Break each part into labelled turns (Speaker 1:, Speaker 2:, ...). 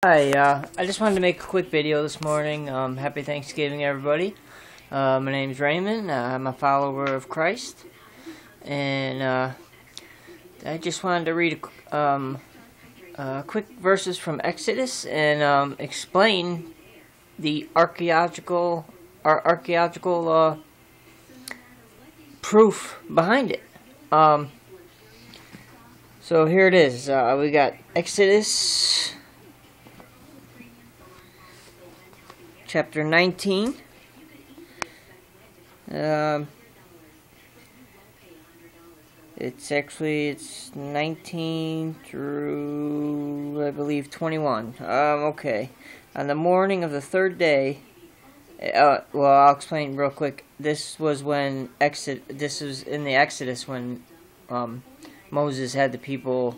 Speaker 1: Hi, I just wanted to make a quick video this morning. Happy Thanksgiving, everybody. My name is Raymond. I'm a follower of Christ, and I just wanted to read quick verses from Exodus and explain the archaeological proof behind it. So here it is. We got Exodus chapter 19. It's 19 through, I believe, 21. Okay. On the morning of the third day, well, I'll explain real quick. This was when this was in the Exodus when Moses had the people,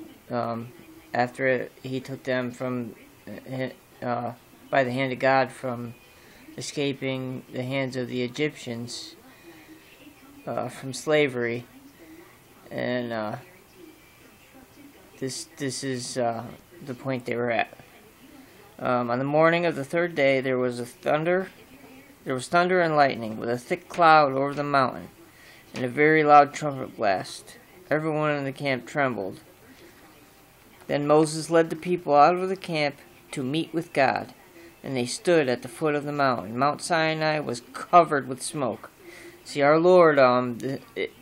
Speaker 1: after he took them from by the hand of God from escaping the hands of the Egyptians from slavery, and this is the point they were at. On the morning of the third day, there was thunder and lightning, with a thick cloud over the mountain, and a very loud trumpet blast. Everyone in the camp trembled. Then Moses led the people out of the camp to meet with God, and they stood at the foot of the mountain. Mount Sinai was covered with smoke. See, our Lord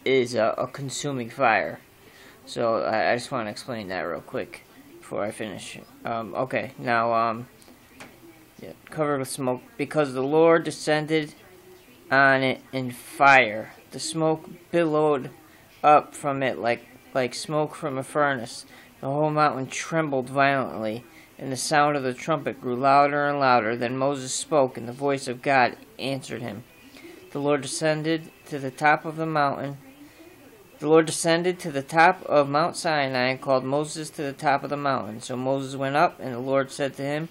Speaker 1: is a consuming fire. So I just want to explain that real quick before I finish. Okay, now, covered with smoke, because the Lord descended on it in fire. The smoke billowed up from it like smoke from a furnace. The whole mountain trembled violently, and the sound of the trumpet grew louder and louder. Then Moses spoke, and the voice of God answered him. The Lord descended to the top of the mountain. The Lord descended to the top of Mount Sinai and called Moses to the top of the mountain. So Moses went up, and the Lord said to him,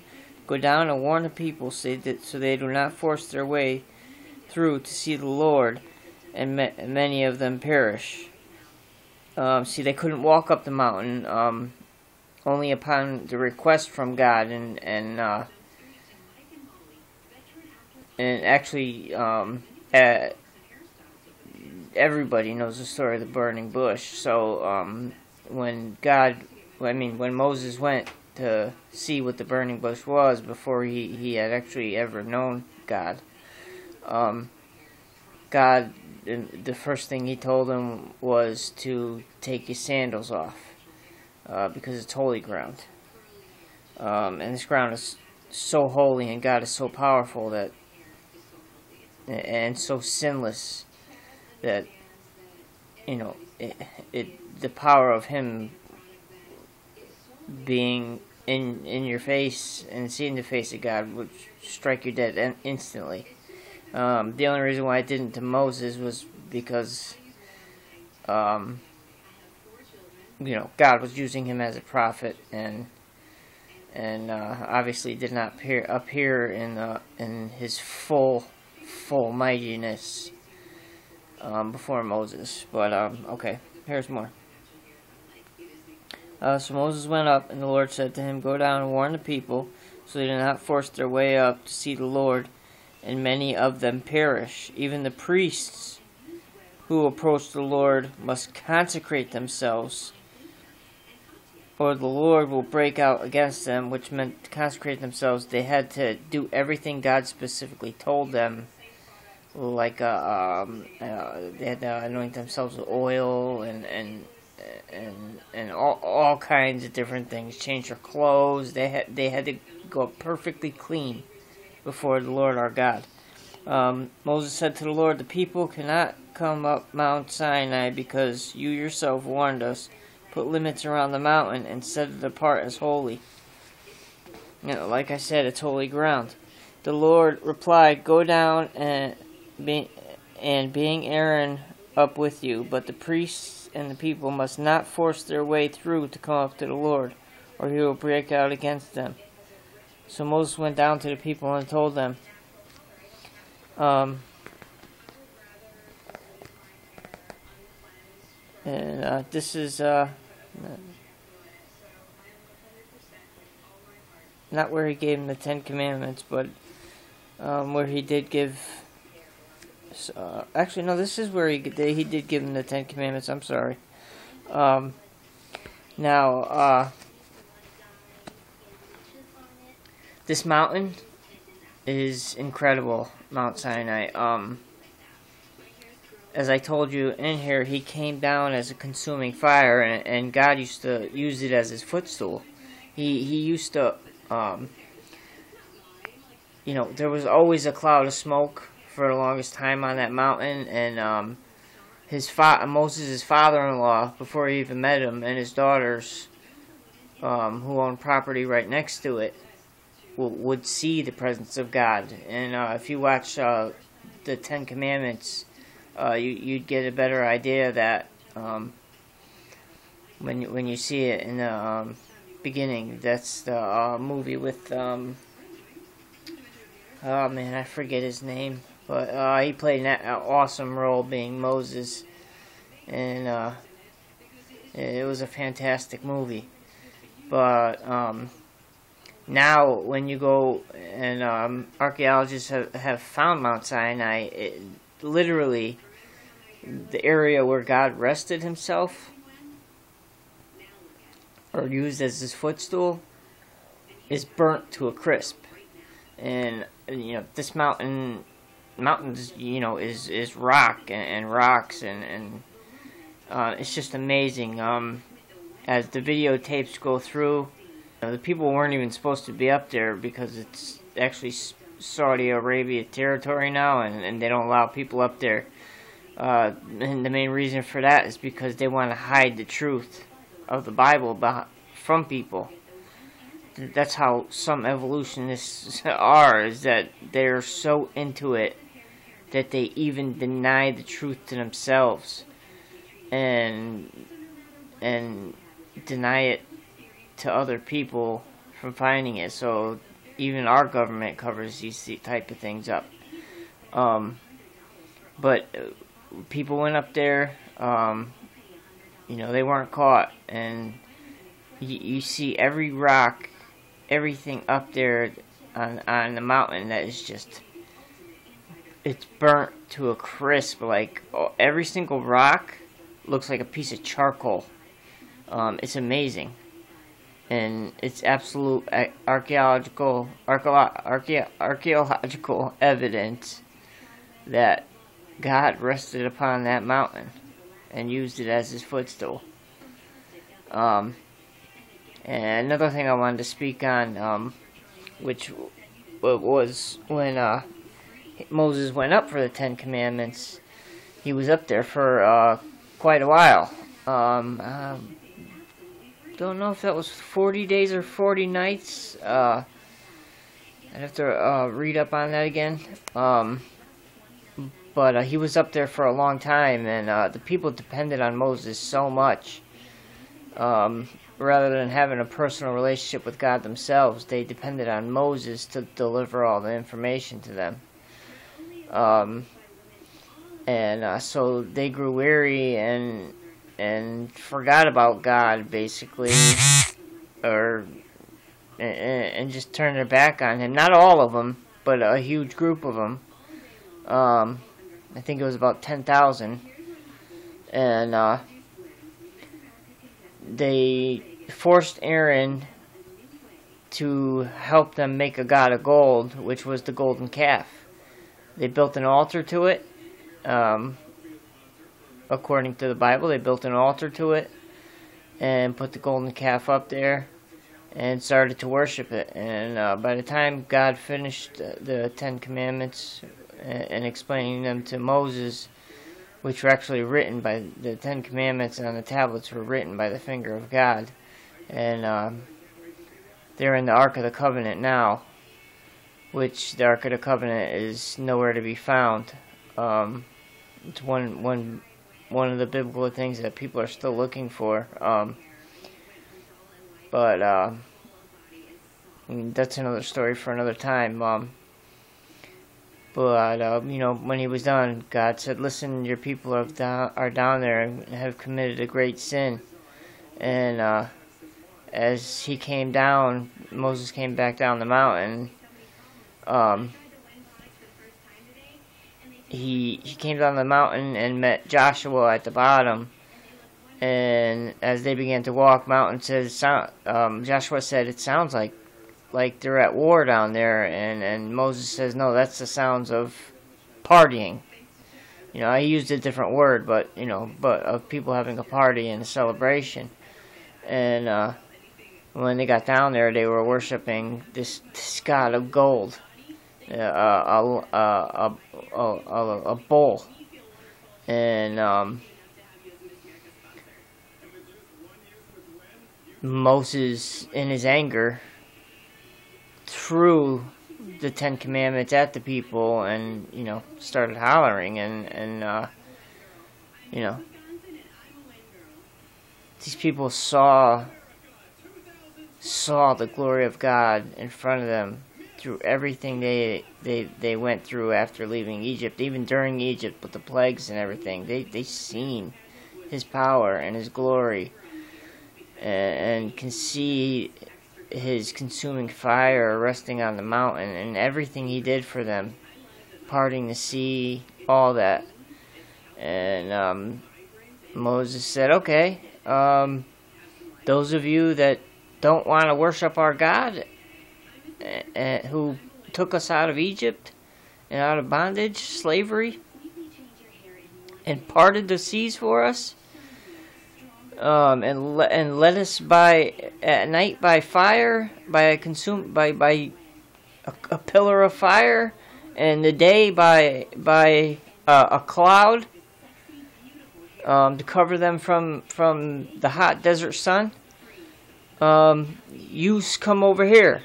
Speaker 1: "Go down and warn the people so they do not force their way through to see the Lord, and many of them perish." See, they couldn't walk up the mountain only upon the request from God, and actually, everybody knows the story of the burning bush. So when Moses went to see what the burning bush was before he had actually ever known God, the first thing he told him was to take his sandals off, because it's holy ground. And this ground is so holy, and God is so powerful and so sinless that, the power of Him being in your face and seeing the face of God would strike you dead instantly. The only reason why it didn't to Moses was because, God was using him as a prophet, and obviously did not appear in his full mightiness before Moses. But okay, here's more. So Moses went up, and the Lord said to him, "Go down and warn the people, so they do not force their way up to see the Lord, and many of them perish. Even the priests who approach the Lord must consecrate themselves, or the Lord will break out against them," which meant to consecrate themselves. They had to do everything God specifically told them, like they had to anoint themselves with oil and all kinds of different things. Change their clothes. They had to go perfectly clean before the Lord our God. Moses said to the Lord, "The people cannot come up Mount Sinai because you yourself warned us. Put limits around the mountain and set it apart as holy." Like I said, it's holy ground. The Lord replied, "Go down and being Aaron up with you, but the priests and the people must not force their way through to come up to the Lord, or He will break out against them." So Moses went down to the people and told them, this is not where he gave him the 10 Commandments, but where he did give. Actually, no, this is where he did give him the 10 Commandments. I'm sorry. Now, this mountain is incredible, Mount Sinai. As I told you in here, he came down as a consuming fire, and God used to use it as his footstool. He used to, there was always a cloud of smoke for the longest time on that mountain, and Moses' father-in-law, before he even met him, and his daughters, who owned property right next to it, would see the presence of God. And if you watch the 10 Commandments, you'd get a better idea that when you see it in the beginning. That's the movie with oh man, I forget his name, but he played an awesome role being Moses, and it was a fantastic movie. But now when you go and archaeologists have found Mount Sinai, literally the area where God rested himself or used as his footstool is burnt to a crisp. And this mountain is rock and rocks, and it's just amazing. As the videotapes go through, the people weren't even supposed to be up there because it's actually Saudi Arabia territory now, and they don't allow people up there. And the main reason for that is because they want to hide the truth of the Bible from people. That's how some evolutionists are, is that they're so into it that they even deny the truth to themselves and deny it to other people from finding it. So even our government covers these type of things up. But people went up there, they weren't caught, and you see every rock, everything up there on the mountain that is just, it's burnt to a crisp. Like every single rock looks like a piece of charcoal. It's amazing, and it's absolute archaeological evidence that God rested upon that mountain and used it as his footstool. And another thing I wanted to speak on, which was when Moses went up for the 10 Commandments, he was up there for quite a while. Don't know if that was 40 days or 40 nights. I'd have to read up on that again. But he was up there for a long time, and the people depended on Moses so much. Rather than having a personal relationship with God themselves, they depended on Moses to deliver all the information to them. So they grew weary and forgot about God, basically, and just turned their back on him. Not all of them, but a huge group of them. I think it was about 10,000, and they forced Aaron to help them make a god of gold, which was the golden calf. They built an altar to it. According to the Bible, they built an altar to it and put the golden calf up there and started to worship it. And by the time God finished the 10 Commandments and explaining them to Moses, which were actually written by the 10 Commandments on the tablets, were written by the finger of God, and they're in the Ark of the Covenant now, which the Ark of the Covenant is nowhere to be found. It's one of the biblical things that people are still looking for. But I mean, that's another story for another time. But when he was done, God said, "Listen, your people are down there and have committed a great sin." And as he came down, Moses came back down the mountain, he came down the mountain and met Joshua at the bottom. And as they began to walk, Joshua said, "It sounds like they're at war down there." And Moses says, "No, that's the sounds of partying." I used a different word, but of people having a party and a celebration. And when they got down there, they were worshiping this god of gold, a bull, and Moses, in his anger, threw the Ten Commandments at the people, and started hollering, and these people saw the glory of God in front of them through everything they went through after leaving Egypt, even during Egypt with the plagues and everything. They seen his power and his glory, and can see his consuming fire resting on the mountain, and everything he did for them, parting the sea, all that. And Moses said, "Okay, those of you that don't want to worship our God, who took us out of Egypt and out of bondage, slavery, and parted the seas for us, and led us at night by fire, by a pillar of fire, and the day by a cloud, to cover them from the hot desert sun. Yous come over here,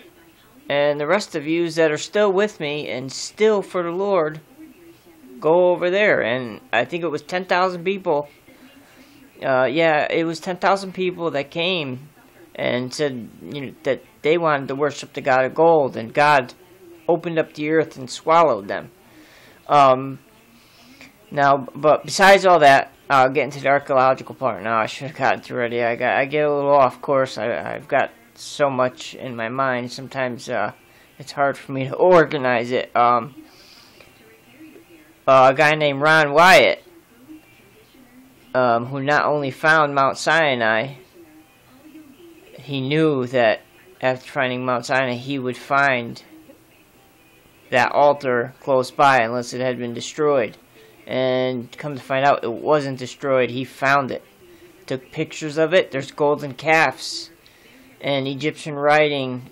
Speaker 1: and the rest of yous that are still with me and still for the Lord, go over there." And I think it was 10,000 people. It was 10,000 people that came and said, that they wanted to worship the God of gold, and God opened up the earth and swallowed them. But besides all that, I'll get into the archaeological part now. I should have gotten to already. I get a little off course. I've got so much in my mind. Sometimes it's hard for me to organize it. A guy named Ron Wyatt, who not only found Mount Sinai, he knew that after finding Mount Sinai, he would find that altar close by unless it had been destroyed. And come to find out, it wasn't destroyed. He found it. Took pictures of it. There's golden calves and Egyptian writing,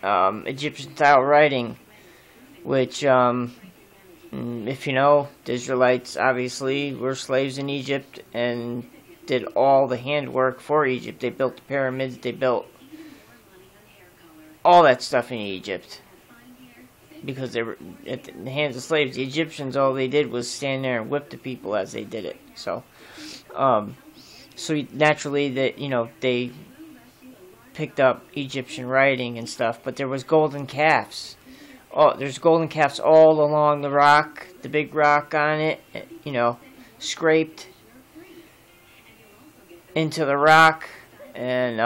Speaker 1: Egyptian-style writing, which, if you know, the Israelites obviously were slaves in Egypt and did all the handwork for Egypt. They built the pyramids. They built all that stuff in Egypt because they were at the hands of slaves. The Egyptians, all they did was stand there and whip the people as they did it. So naturally, they picked up Egyptian writing and stuff. But there was golden calves. Oh, there's golden calves all along the rock, the big rock on it, scraped into the rock, and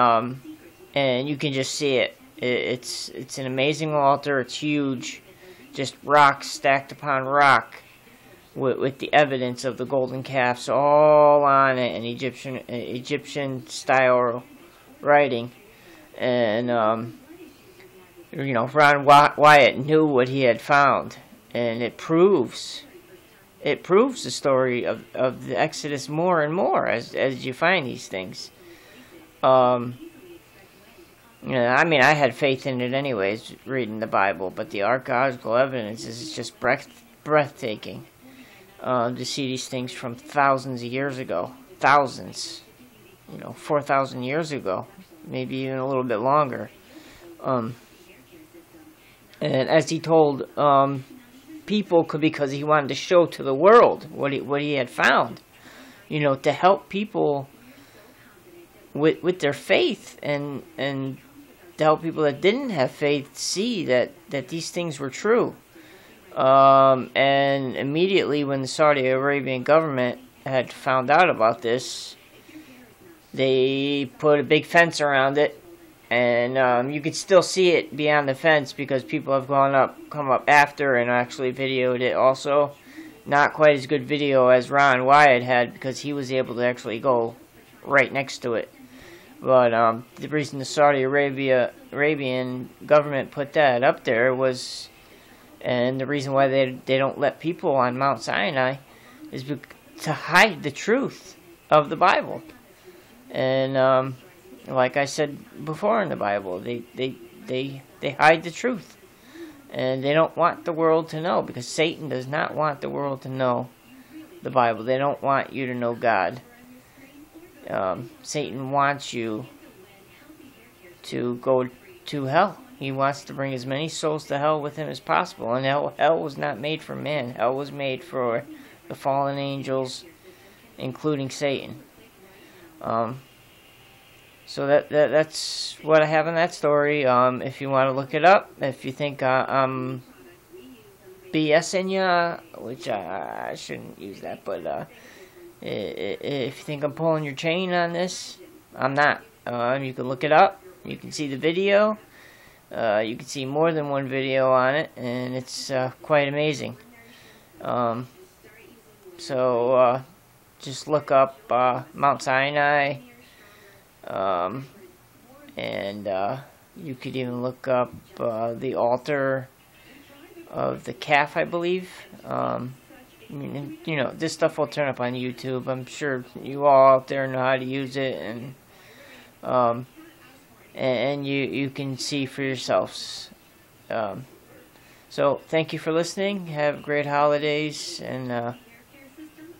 Speaker 1: you can just see it. It's an amazing altar. It's huge, just rock stacked upon rock, with the evidence of the golden calves all on it, and Egyptian style writing, and Ron Wyatt knew what he had found, and it proves the story of the Exodus more and more as you find these things. I had faith in it anyways, reading the Bible, but the archaeological evidence is just breathtaking. To see these things from thousands of years ago, 4,000 years ago, maybe even a little bit longer. And as he told people, because he wanted to show to the world what he had found, to help people with their faith, and to help people that didn't have faith see that these things were true. And immediately when the Saudi Arabian government had found out about this, they put a big fence around it, and you can still see it beyond the fence because people have come up after and actually videoed it also. Not quite as good video as Ron Wyatt had because he was able to actually go right next to it. But the reason the Saudi Arabian government put that up there was, and the reason why they don't let people on Mount Sinai is to hide the truth of the Bible. And like I said before in the Bible, they hide the truth. And they don't want the world to know, because Satan does not want the world to know the Bible. They don't want you to know God. Satan wants you to go to hell. He wants to bring as many souls to hell with him as possible. And hell was not made for man. Hell was made for the fallen angels, including Satan. So that's what I have in that story. If you want to look it up, if you think I'm BSing you, which I shouldn't use that, but if you think I'm pulling your chain on this, I'm not. You can look it up. You can see the video. You can see more than one video on it, and it's quite amazing. So just look up Mount Sinai. And you could even look up the altar of the calf, I believe. You know, this stuff will turn up on YouTube. I'm sure you all out there know how to use it, and you can see for yourselves. So thank you for listening. Have great holidays, and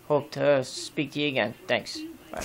Speaker 1: hope to speak to you again. Thanks. Bye.